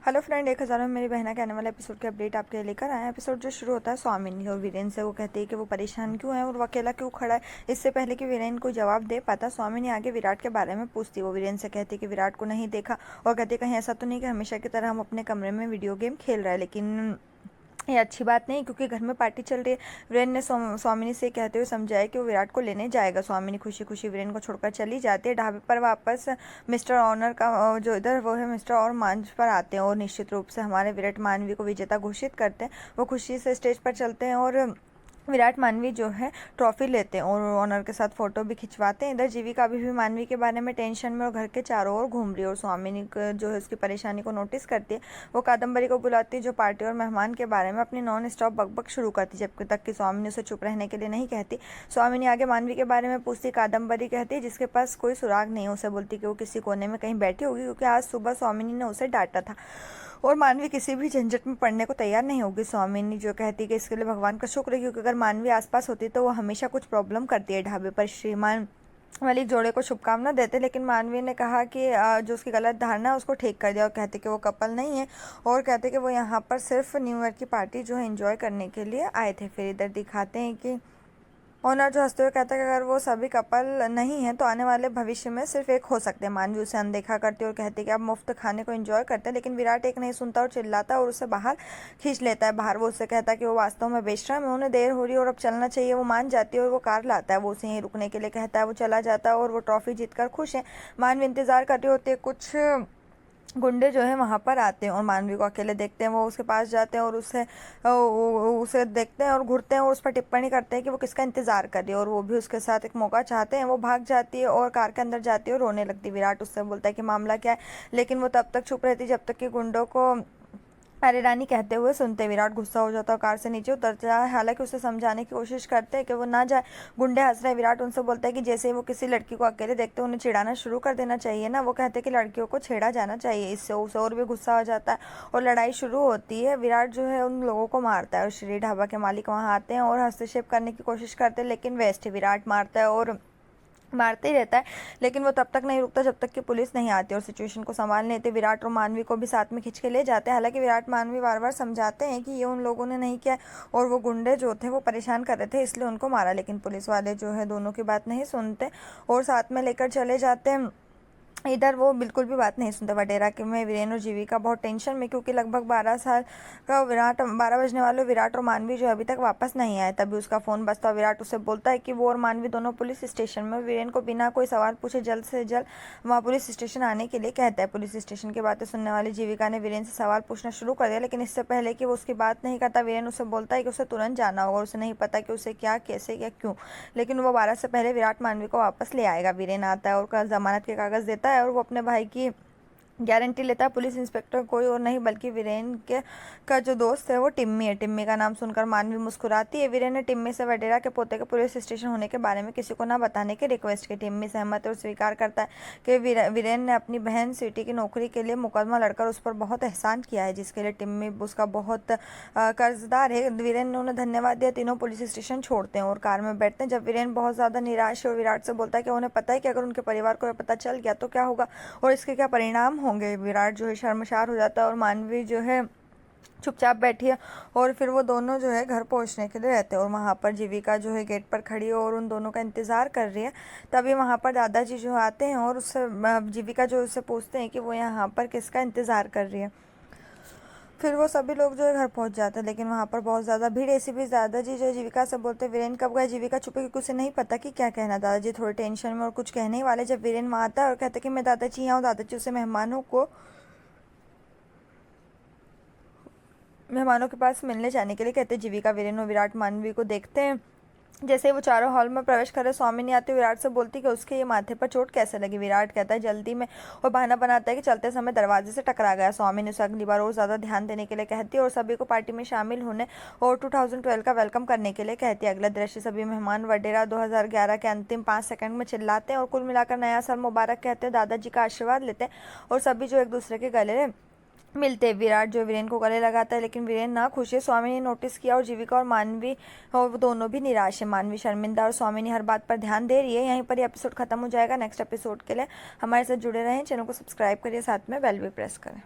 Hello friend, 1000 में मेरी बहना के आने वाले एपिसोड की अपडेट आपके लिए लेकर आए हैं। एपिसोड जो शुरू होता है स्वामिनी और वीरेन से। वो कहती है कि वो परेशान क्यों है और वो अकेला क्यों खड़ा है। इससे पहले कि वीरेन को जवाब दे पाता, स्वामिनी आगे विराट के बारे में पूछती। वो वीरेन से कहती है कि विराट को नहीं देखा और कहती है कहीं ऐसा तो नहीं कि हमेशा की तरह हम अपने कमरे में वीडियो गेम खेल रहे हैं। लेकिन ये अच्छी बात नहीं, क्योंकि घर में पार्टी चल रही है। वीरेन ने स्वामिनी से कहते हुए समझाया कि वो विराट को लेने जाएगा। स्वामिनी खुशी खुशी वीरेन को छोड़कर चली जाती है। ढाबे पर वापस मिस्टर ऑनर का जो इधर वो है मिस्टर और मंच पर आते हैं और निश्चित रूप से हमारे विराट मानवी को विजेता घोषित करते हैं। वो खुशी से स्टेज पर चलते हैं और विराट मानवी जो है ट्रॉफी लेते हैं और ऑनर के साथ फोटो भी खिंचवाते हैं। इधर जीविका अभी भी मानवी के बारे में टेंशन में और घर के चारों ओर घूम रही है और स्वामिनी जो है उसकी परेशानी को नोटिस करती है। वो कादम्बरी को बुलाती है जो पार्टी और मेहमान के बारे में अपनी नॉन स्टॉप बकबक शुरू करती है, जब तक कि स्वामिनी उसे चुप रहने के लिए नहीं कहती। स्वामिनी आगे मानवी के बारे में पूछती। कादम्बरी कहती है जिसके पास कोई सुराग नहीं है। उसे बोलती कि वो किसी कोने में कहीं बैठी होगी, क्योंकि आज सुबह स्वामिनी ने उसे डांटा था और मानवी किसी भी झंझट में पड़ने को तैयार नहीं होगी। स्वामिनी जो कहती है कि इसके लिए भगवान का शुक्र है, क्योंकि अगर मानवी आसपास होती तो वो हमेशा कुछ प्रॉब्लम करती है। ढाबे पर श्रीमान वाली जोड़े को शुभकामना देते, लेकिन मानवी ने कहा कि जो उसकी गलत धारणा है उसको ठीक कर दिया और कहते कि वो कपल नहीं है और कहते कि वो यहाँ पर सिर्फ न्यू ईयर की पार्टी जो है एंजॉय करने के लिए आए थे। फिर इधर दिखाते हैं कि ओनर जो हंसते हुए कहता है कि अगर वो सभी कपल नहीं है तो आने वाले भविष्य में सिर्फ एक हो सकते हैं। मानवी उसे अनदेखा करती है और कहती है कि आप मुफ्त खाने को एंजॉय करते हैं, लेकिन विराट एक नहीं सुनता और चिल्लाता है और उसे बाहर खींच लेता है। बाहर वो उससे कहता है कि वो वास्तव में बेशर्म है, उन्हें देर हो रही है और अब चलना चाहिए। वो मान जाती है और वो कार लाता है। वो उसे यहीं रुकने के लिए कहता है। वो चला जाता है और वो ट्रॉफी जीतकर खुश है। मानवी इंतजार कर रही होती है। कुछ गुंडे जो है वहाँ पर आते हैं और मानवी को अकेले देखते हैं। वो उसके पास जाते हैं और उसे देखते हैं और घूरते हैं और उस पर टिप्पणी करते हैं कि वो किसका इंतजार कर रही है और वो भी उसके साथ एक मौका चाहते हैं। वो भाग जाती है और कार के अंदर जाती है और रोने लगती है। विराट उससे बोलता है कि मामला क्या है, लेकिन वो तब तक चुप रहती जब तक कि गुंडों को अरे रानी कहते हुए सुनते। विराट गुस्सा हो जाता है और कार से नीचे उतरता है। हालांकि उसे समझाने की कोशिश करते हैं कि वो ना जाए। गुंडे हंस रहे। विराट उनसे बोलता है कि जैसे ही वो किसी लड़की को अकेले देखते हैं उन्हें चिढ़ाना शुरू कर देना चाहिए ना। वो कहते हैं कि लड़कियों को छेड़ा जाना चाहिए। इससे उसे और भी गुस्सा हो जाता है और लड़ाई शुरू होती है। विराट जो है उन लोगों को मारता है और श्री ढाबा के मालिक वहाँ आते हैं और हस्तक्षेप करने की कोशिश करते हैं, लेकिन वेस्ट विराट मारता है और मारते ही रहता है। लेकिन वो तब तक नहीं रुकता जब तक कि पुलिस नहीं आती और सिचुएशन को संभाल लेते। विराट और मानवी को भी साथ में खींच के ले जाते हैं। हालांकि विराट मानवी बार बार समझाते हैं कि ये उन लोगों ने नहीं किया और वो गुंडे जो थे वो परेशान कर रहे थे इसलिए उनको मारा, लेकिन पुलिस वाले जो है दोनों की बात नहीं सुनते और साथ में लेकर चले जाते हैं। इधर वो बिल्कुल भी बात नहीं सुनते। वडेरा के में वीरेन और जीविका बहुत टेंशन में, क्योंकि लगभग 12 साल का विराट 12 बजने वाले विराट और मानवी जो अभी तक वापस नहीं आए। तभी उसका फ़ोन बजता है। विराट उसे बोलता है कि वो और मानवी दोनों पुलिस स्टेशन में। वीरेन को बिना कोई सवाल पूछे जल्द से जल्द वहाँ पुलिस स्टेशन आने के लिए कहता है। पुलिस स्टेशन की बातें सुनने वाली जीविका ने वीरेन से सवाल पूछना शुरू कर दिया, लेकिन इससे पहले कि वो उसकी बात नहीं करता वीरेन उसे बोलता है कि उसे तुरंत जाना होगा। उसे नहीं पता कि उसे क्या, कैसे या क्यों, लेकिन वो 12 से पहले विराट मानवी को वापस ले आएगा। वीरेन आता है और कल जमानत के कागज़ देता है और वो अपने भाई की गारंटी लेता है। पुलिस इंस्पेक्टर कोई और नहीं बल्कि वीरेन के का जो दोस्त है वो टिम्मी है। टिम्मी का नाम सुनकर मानवी मुस्कुराती है। वीरेन ने टिम्मी से वडेरा के पोते के पुलिस स्टेशन होने के बारे में किसी को ना बताने की रिक्वेस्ट की। टिम्मी सहमत और स्वीकार करता है कि वीरेन ने अपनी बहन स्वीटी की नौकरी के लिए मुकदमा लड़कर उस पर बहुत एहसान किया है, जिसके लिए टिम्मी उसका बहुत कर्जदार है। वीरेन ने उन्हें धन्यवाद दिया। तीनों पुलिस स्टेशन छोड़ते हैं और कार में बैठते हैं। जब वीरेन बहुत ज़्यादा निराश है और विराट से बोलता है कि उन्हें पता है कि अगर उनके परिवार को पता चल गया तो क्या होगा और इसके क्या परिणाम होंगे। विराट जो है शर्मसार हो जाता है और मानवी जो है चुपचाप बैठी है और फिर वो दोनों जो है घर पहुंचने के लिए रहते हैं और वहाँ पर जीविका जो है गेट पर खड़ी है और उन दोनों का इंतज़ार कर रही है। तभी वहाँ पर दादाजी जो आते हैं और उससे जीविका जो उससे पूछते हैं कि वो यहाँ पर किसका इंतज़ार कर रही है। फिर वो सभी लोग जो है घर पहुंच जाते हैं, लेकिन वहाँ पर बहुत ज़्यादा भीड़। ऐसी भी दादाजी जो है जीविका से बोलते हैं वीरेन कब गए। जीविका छुपे क्योंकि उसे नहीं पता कि क्या कहना। दादाजी थोड़े टेंशन में और कुछ कहने ही वाले जब वीरेन वहाँ आता है और कहते हैं कि मैं दादाजी यहाँ हूँ। दादाजी उसे मेहमानों के पास मिलने जाने के लिए कहते हैं। जीविका वीरेन और विराट मानवी को देखते हैं। जैसे ही वो चारों हॉल में प्रवेश करे स्वामिनी आते विराट से बोलती कि उसके ये माथे पर चोट कैसे लगी। विराट कहता है जल्दी में और बहाना बनाता है कि चलते समय दरवाजे से टकरा गया। स्वामिनी उसे अगली बार और ज़्यादा ध्यान देने के लिए कहती है और सभी को पार्टी में शामिल होने और 2012 का वेलकम करने के लिए कहती है। अगला दृश्य सभी मेहमान वडेरा 2011 के अंतिम 5 सेकंड में चिल्लाते हैं और कुल मिलाकर नया साल मुबारक कहते हैं। दादाजी का आशीर्वाद लेते हैं और सभी जो एक दूसरे के गले मिलते। विराट जो वीरेन को गले लगाता है, लेकिन वीरेन ना खुश है। स्वामी ने नोटिस किया और जीविका और मानवी और दोनों भी निराश है। मानवी शर्मिंदा और स्वामी हर बात पर ध्यान दे रही है। यहीं पर ये एपिसोड खत्म हो जाएगा। नेक्स्ट एपिसोड के लिए हमारे साथ जुड़े रहें। चैनल को सब्सक्राइब करिए, साथ में बेल भी प्रेस करें।